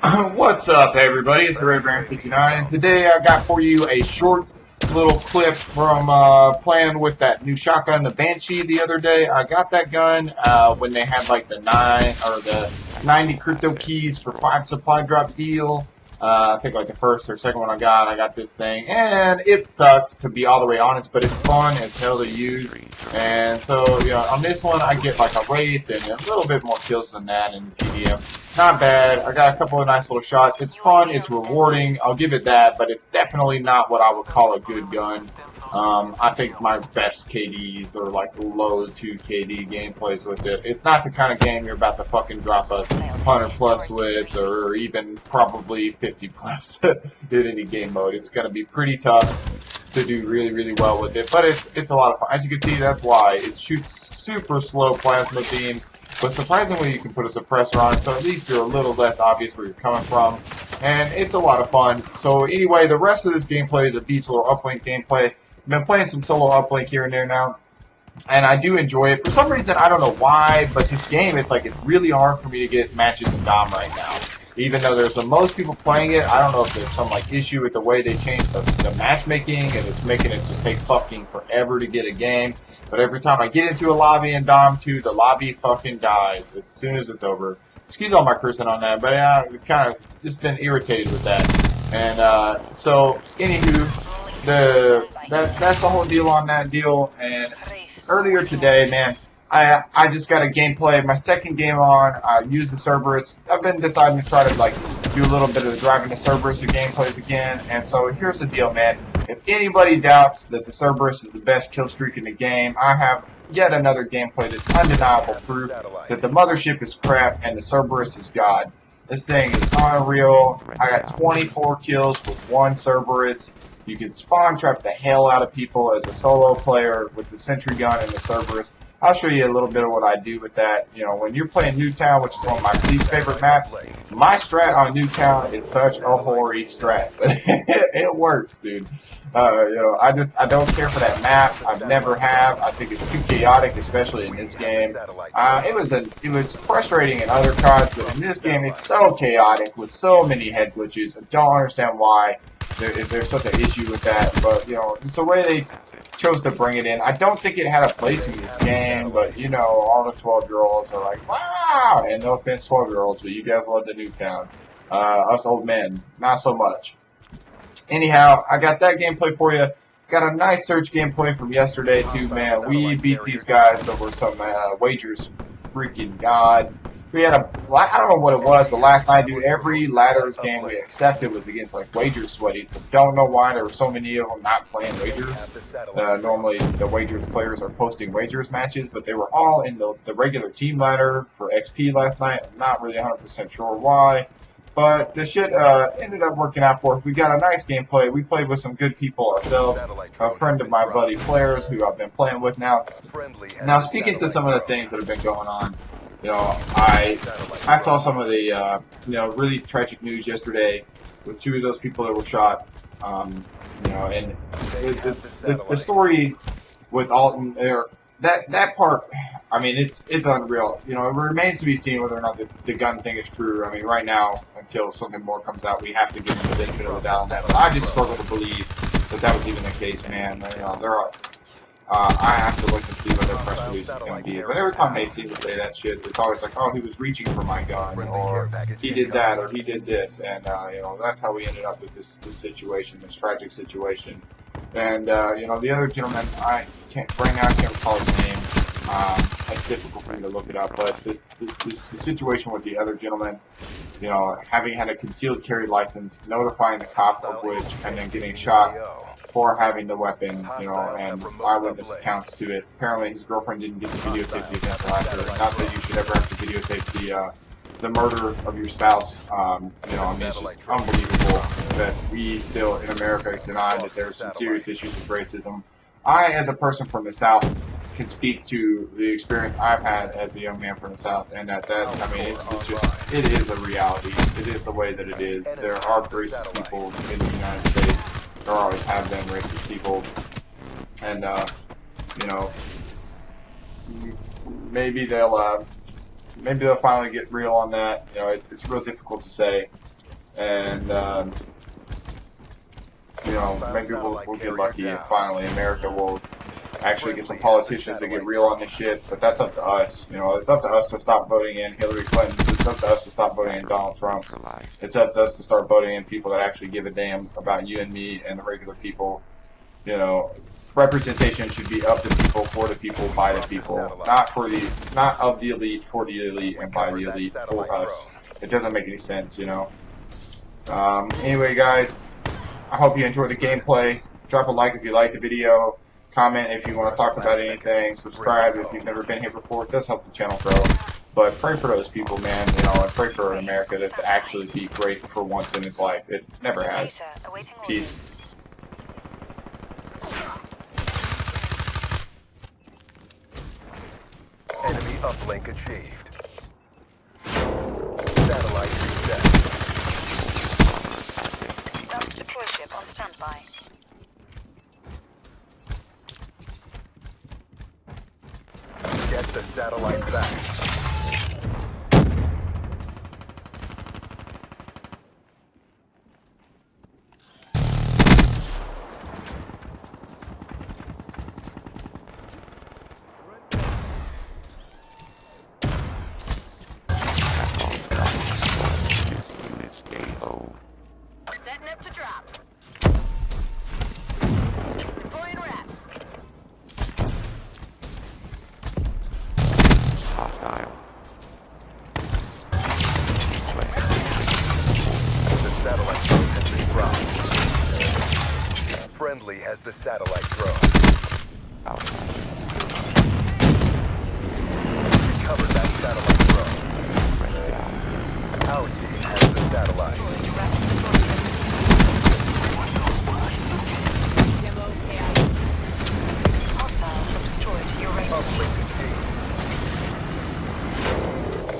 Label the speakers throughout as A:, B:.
A: What's up, everybody? It's Banshi, and today I got for you a short little clip from playing with that new shotgun, the Banshi, the other day. I got that gun when they had like the 90 crypto keys for 5 supply drop deal. I think like the first or second one I got this thing, and it sucks to be all the way honest, but it's fun as hell to use. And so, on this one I get like a wraith and a little bit more kills than that in TDM. Not bad. I got a couple of nice little shots. It's fun. It's rewarding. I'll give it that, but it's definitely not what I would call a good gun. I think my best KDs are like low 2 KD gameplays with it. It's not the kind of game you're about to fucking drop a 100 plus with, or even probably 50 plus in any game mode. It's going to be pretty tough to do really, really well with it, but it's a lot of fun. As you can see, that's why it shoots super slow plasma beams. But surprisingly, you can put a suppressor on it, so at least you're a little less obvious where you're coming from. And it's a lot of fun. So anyway, the rest of this gameplay is a beast little uplink gameplay. I've been playing some solo uplink here and there now, and I do enjoy it. For some reason, I don't know why, but this game, it's really hard for me to get matches in Dom right now. Even though there's the most people playing it, I don't know if there's some issue with the way they changed the matchmaking, and it's making it just take fucking forever to get a game. But every time I get into a lobby in Dom 2, the lobby fucking dies as soon as it's over. Excuse all my cursing on that, but I've kind of just been irritated with that. And so, anywho, that's the whole deal on that deal. And earlier today, man, I just got a gameplay. My second game on. I used the Cerberus. I've been deciding to try to do a little bit of the driving the Cerberus gameplays again. And so here's the deal, man. If anybody doubts that the Cerberus is the best kill streak in the game, I have yet another gameplay that's undeniable proof that the mothership is crap and the Cerberus is God. This thing is unreal. I got 24 kills with one Cerberus. You can spawn trap the hell out of people as a solo player with the sentry gun and the Cerberus. I'll show you a little bit of what I do with that. When you're playing Newtown, which is one of my least favorite maps, my strat on Newtown is such a hoary strat, but it works, dude. I don't care for that map. I've never have. I think it's too chaotic, especially in this game. It was frustrating in other cards, but in this game, it's so chaotic with so many head glitches. I don't understand why there's such an issue with that, but it's the way they chose to bring it in. I don't think it had a place in this game, but all the 12-year-olds are like, wow, and no offense 12-year-olds, but you guys love the Newtown. Us old men, not so much. Anyhow, I got that gameplay for you. Got a nice search gameplay from yesterday too, man. We beat these guys over some wagers, freaking gods. We had I don't know what it was, but last night, dude, every ladders game we accepted was against wagers sweaties. I don't know why there were so many of them not playing wagers. Normally the wagers players are posting wagers matches, but they were all in the regular team ladder for XP last night. I'm not really 100% sure why. But the shit ended up working out for us. We got a nice gameplay. We played with some good people ourselves. A friend of my buddy Players, who I've been playing with now. Now, speaking to some of the things that have been going on, I saw some of the really tragic news yesterday with 2 of those people that were shot. And the story with Alton there, that part, I mean, it's unreal. It remains to be seen whether or not the gun thing is true. I mean, right now, until something more comes out, we have to give them the benefit of the doubt on that. But I just struggle to believe that was even the case, man. I have to look and see what their press release is going to be. But every time they seem to say that shit, it's always like, oh, he was reaching for my gun, or he did that, or he did this. And, that's how we ended up with this situation, this tragic situation. And, the other gentleman, I can't recall his name. It's difficult for me to look it up. But the situation with the other gentleman, having had a concealed carry license, notifying the cop of which, and then getting shot for having the weapon, and eyewitness accounts to it. Apparently his girlfriend didn't get to videotape the event after. Not that you should ever have to videotape the murder of your spouse. I mean, it's just unbelievable that we still in America deny that there's some serious issues with racism. I, as a person from the South, can speak to the experience I've had as a young man from the South, and I mean, it is a reality. It is the way that it is. There are racist people in the United States. There always have been racist people, and maybe they'll finally get real on that. It's real difficult to say. and you know, maybe we'll get lucky and finally America will actually get some politicians to get real on this shit. But that's up to us. You know, it's up to us to stop voting in Hillary Clinton. It's up to us to stop voting in Donald Trump. It's up to us to start voting in people that actually give a damn about you and me and the regular people. You know, representation should be of the people, for the people, by the people, not of the elite, for the elite, and by the elite, for us. It doesn't make any sense, you know. Anyway, guys, I hope you enjoyed the gameplay. Drop a like if you liked the video. Comment if you want to talk about anything. Subscribe if you've never been here before. It does help the channel grow. But pray for those people, man. You know, and pray for America to actually be great for once in its life. It never has. Peace.
B: Enemy uplink achieved. Satellite reset.
C: Bounce deploy ship on standby.
B: Get the satellite back.
C: Setting up to drop. Deploying rats.
D: Hostile.
B: The satellite drone has been dropped. Friendly has the satellite drone.
D: Outside.
B: Recovered that satellite drone.
D: Right down.
B: Our team has the satellite.
C: Hostiles have destroyed jure.
B: Uplink achieved.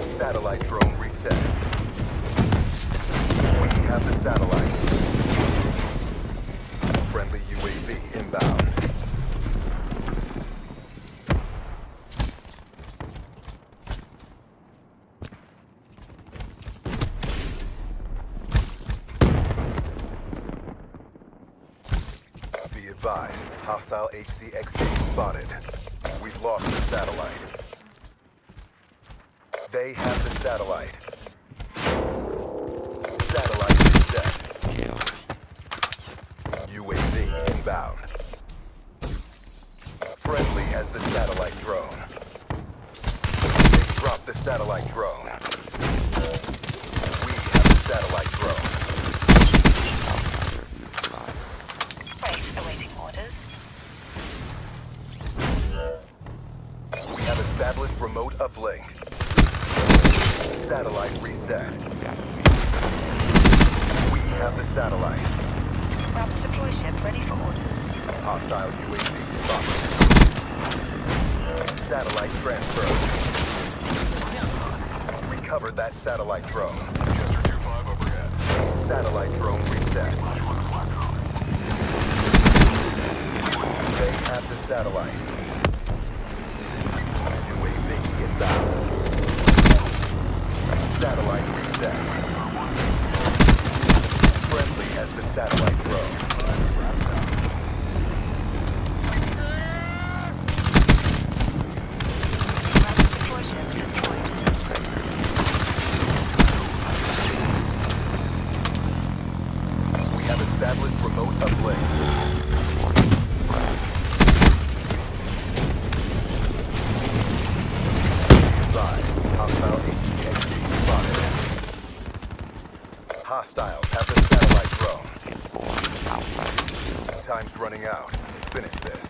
B: Satellite drone reset. We have the satellite. Friendly UAV inbound. Be advised, hostile HCXD spotted. We've lost the satellite. They have the satellite. Satellite reset.
D: Kill.
B: UAV inbound. Friendly has the satellite drone. They dropped the satellite drone. We have the satellite drone.
D: Outsider neutralized.
C: Wait, awaiting orders.
B: We have established remote uplink. Satellite reset. We have the satellite.
C: Bounce deploy ship ready for orders.
B: Hostile UAV spotted. Satellite transfer. Recovered that satellite drone. Satellite drone reset. They have the satellite. UAV inbound. Satellite reset. Friendly has the satellite drone.
C: Bounce deploy ship destroyed.
B: We have established remote uplink. Hostile HCXD spotted. Hostiles have the satellite drone.
D: Outside.
B: Time's running out. Finish this.